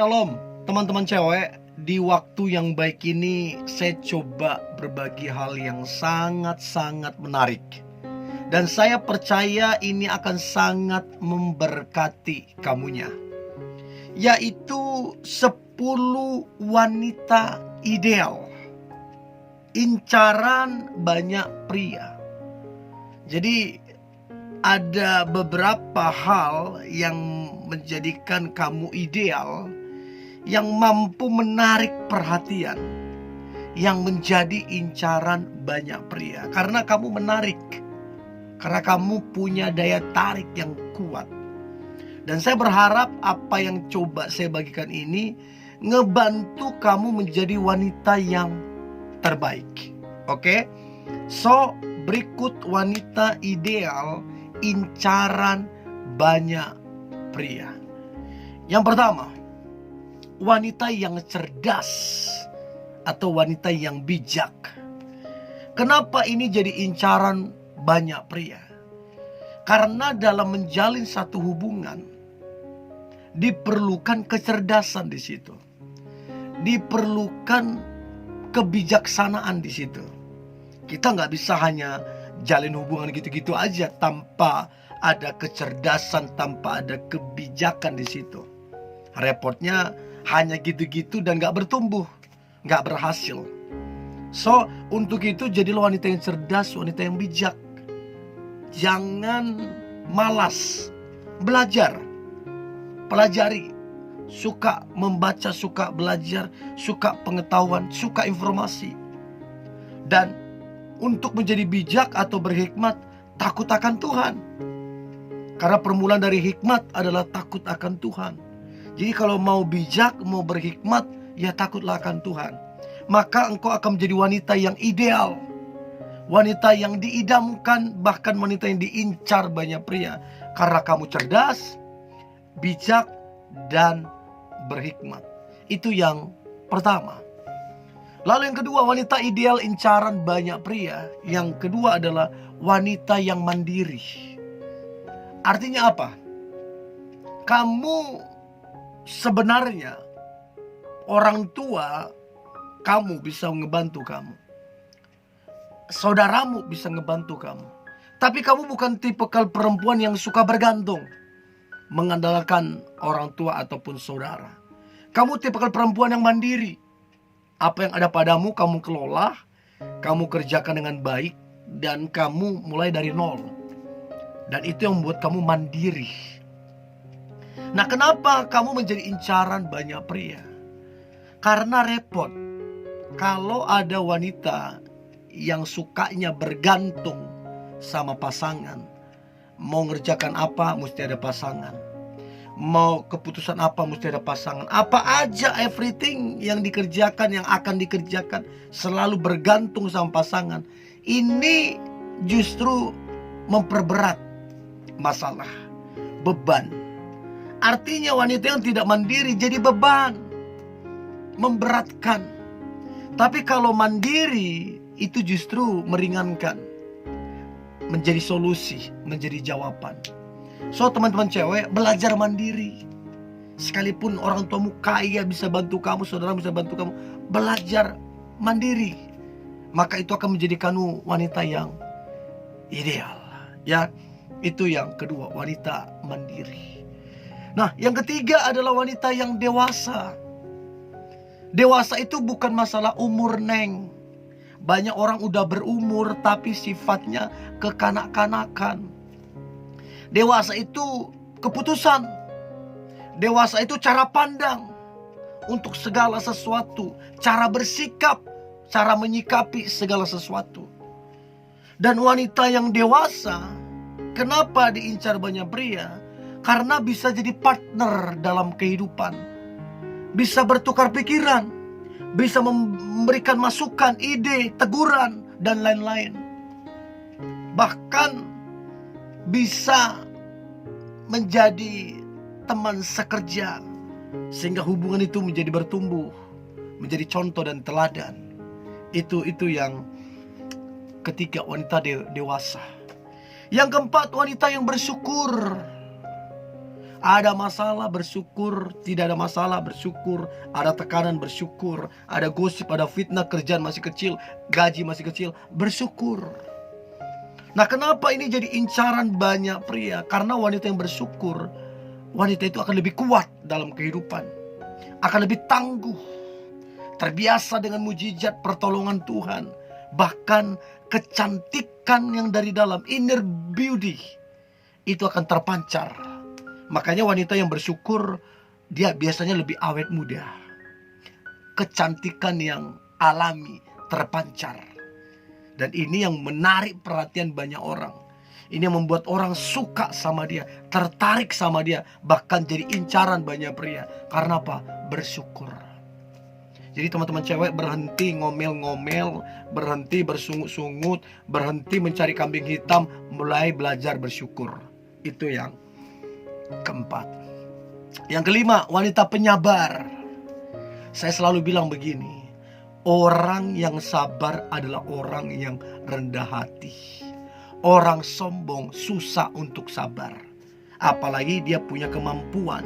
Shalom teman-teman cewek. Di waktu yang baik ini saya coba berbagi hal yang sangat-sangat menarik. Dan saya percaya ini akan sangat memberkati kamunya. Yaitu 10 wanita ideal. Incaran banyak pria. Jadi ada beberapa hal yang menjadikan kamu ideal, yang mampu menarik perhatian, yang menjadi incaran banyak pria. Karena kamu menarik, karena kamu punya daya tarik yang kuat. Dan saya berharap apa yang coba saya bagikan ini ngebantu kamu menjadi wanita yang terbaik. Oke? So, berikut wanita ideal incaran banyak pria. Yang pertama, wanita yang cerdas atau wanita yang bijak. Kenapa ini jadi incaran banyak pria? Karena dalam menjalin satu hubungan diperlukan kecerdasan di situ. Diperlukan kebijaksanaan di situ. Kita nggak bisa hanya jalin hubungan gitu-gitu aja tanpa ada kecerdasan, tanpa ada kebijakan di situ. Repotnya hanya gitu-gitu dan gak bertumbuh, gak berhasil. So, untuk itu jadilah wanita yang cerdas, wanita yang bijak. Jangan malas belajar. Pelajari. Suka membaca, suka belajar, suka pengetahuan, suka informasi. Dan untuk menjadi bijak atau berhikmat, takut akan Tuhan. Karena permulaan dari hikmat adalah takut akan Tuhan. Jadi kalau mau bijak, mau berhikmat, ya takutlah akan Tuhan. Maka engkau akan menjadi wanita yang ideal. Wanita yang diidamkan, bahkan wanita yang diincar banyak pria. Karena kamu cerdas, bijak, dan berhikmat. Itu yang pertama. Lalu yang kedua, wanita ideal incaran banyak pria. Yang kedua adalah wanita yang mandiri. Artinya apa? Kamu sebenarnya orang tua kamu bisa ngebantu kamu. Saudaramu bisa ngebantu kamu. Tapi kamu bukan tipikal perempuan yang suka bergantung, mengandalkan orang tua ataupun saudara. Kamu tipikal perempuan yang mandiri. Apa yang ada padamu kamu kelola, kamu kerjakan dengan baik, dan kamu mulai dari nol. Dan itu yang membuat kamu mandiri. Nah, kenapa kamu menjadi incaran banyak pria? Karena repot. Kalau ada wanita yang sukanya bergantung sama pasangan, mau ngerjakan apa mesti ada pasangan, mau keputusan apa mesti ada pasangan. Apa aja, everything yang dikerjakan, yang akan dikerjakan, selalu bergantung sama pasangan. Ini justru memperberat masalah, beban. Artinya wanita yang tidak mandiri jadi beban, memberatkan. Tapi kalau mandiri itu justru meringankan, menjadi solusi, menjadi jawaban. So teman-teman cewek, belajar mandiri. Sekalipun orang tuamu kaya bisa bantu kamu, saudara bisa bantu kamu, belajar mandiri. Maka itu akan menjadikanmu wanita yang ideal. Ya, itu yang kedua, wanita mandiri. Nah, yang ketiga adalah wanita yang dewasa. Dewasa itu bukan masalah umur, neng. Banyak orang udah berumur tapi sifatnya kekanak-kanakan. Dewasa itu keputusan. Dewasa itu cara pandang untuk segala sesuatu, cara bersikap, cara menyikapi segala sesuatu. Dan wanita yang dewasa, kenapa diincar banyak pria? Karena bisa jadi partner dalam kehidupan, bisa bertukar pikiran, bisa memberikan masukan, ide, teguran, dan lain-lain. Bahkan bisa menjadi teman sekerja, sehingga hubungan itu menjadi bertumbuh, menjadi contoh dan teladan. Itu yang ketiga, wanita dewasa. Yang keempat, wanita yang bersyukur. Ada masalah bersyukur, tidak ada masalah bersyukur, ada tekanan bersyukur, ada gosip, ada fitnah, kerjaan masih kecil, gaji masih kecil, bersyukur. Nah, kenapa ini jadi incaran banyak pria? Karena wanita yang bersyukur, wanita itu akan lebih kuat dalam kehidupan, akan lebih tangguh, terbiasa dengan mujizat pertolongan Tuhan. Bahkan kecantikan yang dari dalam, inner beauty, itu akan terpancar. Makanya wanita yang bersyukur, dia biasanya lebih awet muda. Kecantikan yang alami terpancar. Dan ini yang menarik perhatian banyak orang. Ini yang membuat orang suka sama dia, tertarik sama dia, bahkan jadi incaran banyak pria. Karena apa? Bersyukur. Jadi teman-teman cewek berhenti ngomel-ngomel, berhenti bersungut-sungut, berhenti mencari kambing hitam, mulai belajar bersyukur. Itu yang keempat. Yang kelima, wanita penyabar. Saya selalu bilang begini, orang yang sabar adalah orang yang rendah hati. Orang sombong susah untuk sabar, apalagi dia punya kemampuan.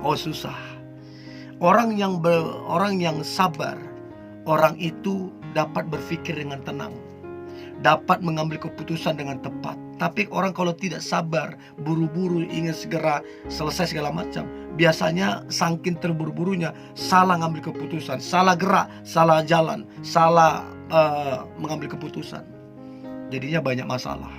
Oh, susah. Orang yang sabar, orang itu dapat berpikir dengan tenang, dapat mengambil keputusan dengan tepat. Tapi orang kalau tidak sabar, buru-buru ingin segera selesai segala macam, biasanya saking terburu-burunya salah ngambil keputusan, salah gerak, salah jalan, salah mengambil keputusan. Jadinya banyak masalah.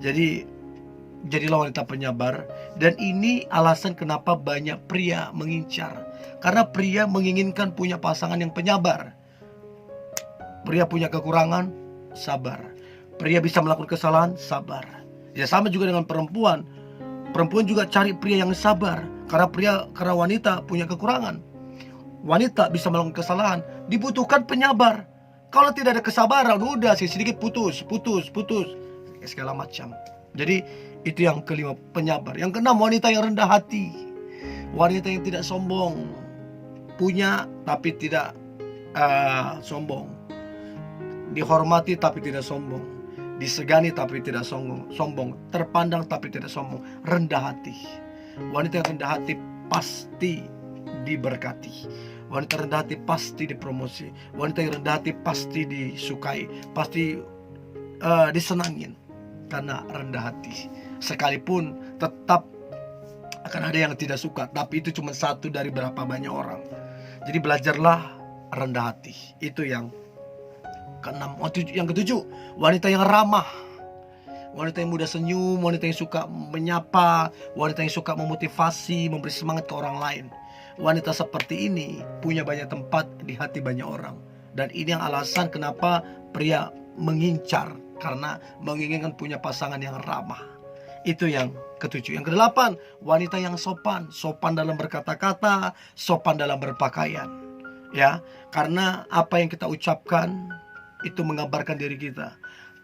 Jadilah wanita penyabar. Dan ini alasan kenapa banyak pria mengincar. Karena pria menginginkan punya pasangan yang penyabar. Pria punya kekurangan, sabar. Pria bisa melakukan kesalahan, sabar. Ya, sama juga dengan perempuan. Perempuan juga cari pria yang sabar. Karena wanita punya kekurangan. Wanita bisa melakukan kesalahan, dibutuhkan penyabar. Kalau tidak ada kesabaran, udah sedikit putus, segala macam. Jadi itu yang kelima, penyabar. Yang keenam, wanita yang rendah hati. Wanita yang tidak sombong. Punya tapi tidak sombong. Dihormati tapi tidak sombong. Disegani tapi tidak sombong. Terpandang tapi tidak sombong. Rendah hati. Wanita yang rendah hati pasti diberkati. Wanita rendah hati pasti dipromosi. Wanita yang rendah hati pasti disukai, pasti disenangin. Karena rendah hati. Sekalipun tetap akan ada yang tidak suka, tapi itu cuma satu dari berapa banyak orang. Jadi belajarlah rendah hati. Itu yang keenam. Yang ketujuh, wanita yang ramah. Wanita yang mudah senyum, wanita yang suka menyapa, wanita yang suka memotivasi, memberi semangat ke orang lain. Wanita seperti ini punya banyak tempat di hati banyak orang. Dan ini yang alasan kenapa pria mengincar, karena menginginkan punya pasangan yang ramah. Itu yang ketujuh. Yang kedelapan, wanita yang sopan. Sopan dalam berkata-kata, sopan dalam berpakaian. Ya, karena apa yang kita ucapkan itu mengabarkan diri kita.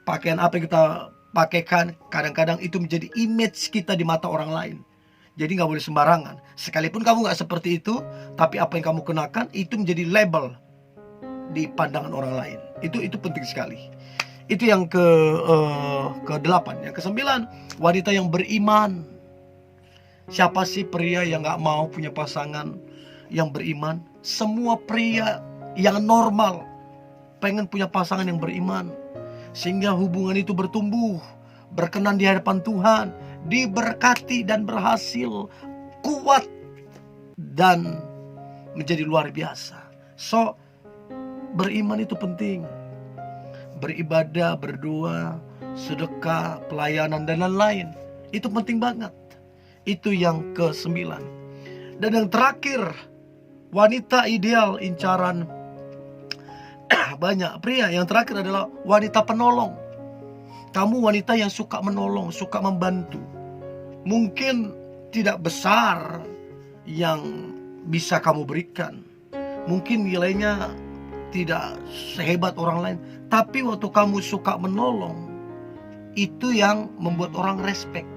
Pakaian apa yang kita pakaikan kadang-kadang itu menjadi image kita di mata orang lain. Jadi gak boleh sembarangan. Sekalipun kamu gak seperti itu, tapi apa yang kamu kenakan itu menjadi label di pandangan orang lain. Itu penting sekali. Itu yang ke-8. Yang ke-9, wanita yang beriman. Siapa sih pria yang gak mau punya pasangan yang beriman? Semua pria yang normal pengen punya pasangan yang beriman, sehingga hubungan itu bertumbuh, berkenan di hadapan Tuhan, diberkati dan berhasil, kuat dan menjadi luar biasa. So, beriman itu penting. Beribadah, berdoa, sedekah, pelayanan dan lain-lain. Itu penting banget. Itu yang ke-9. Dan yang terakhir, wanita ideal incaran banyak pria. Yang terakhir adalah wanita penolong. Kamu wanita yang suka menolong, suka membantu. Mungkin tidak besar yang bisa kamu berikan. Mungkin nilainya tidak sehebat orang lain. Tapi waktu kamu suka menolong, itu yang membuat orang respect.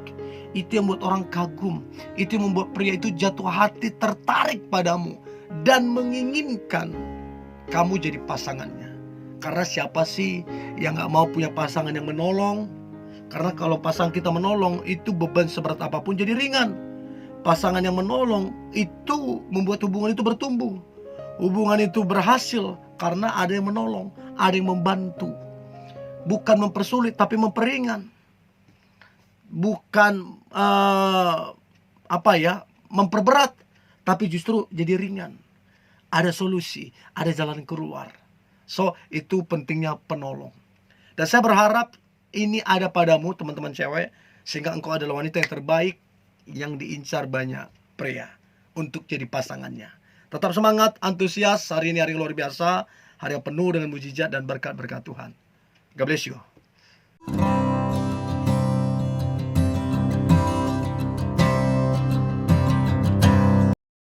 Itu yang membuat orang kagum. Itu yang membuat pria itu jatuh hati, tertarik padamu, dan menginginkan kamu jadi pasangannya. Karena siapa sih yang gak mau punya pasangan yang menolong? Karena kalau pasangan kita menolong, itu beban seberat apapun jadi ringan. pasangan yang menolong, itu membuat hubungan itu bertumbuh. Hubungan itu berhasil karena ada yang menolong, ada yang membantu. Bukan mempersulit tapi memperingan. Bukan memperberat, tapi justru jadi ringan. Ada solusi, ada jalan keluar. So, itu pentingnya penolong. Dan saya berharap ini ada padamu, teman-teman cewek, sehingga engkau adalah wanita yang terbaik yang diincar banyak pria untuk jadi pasangannya. Tetap semangat, antusias. Hari ini hari luar biasa, hari yang penuh dengan mujizat dan berkat-berkat Tuhan. God bless you.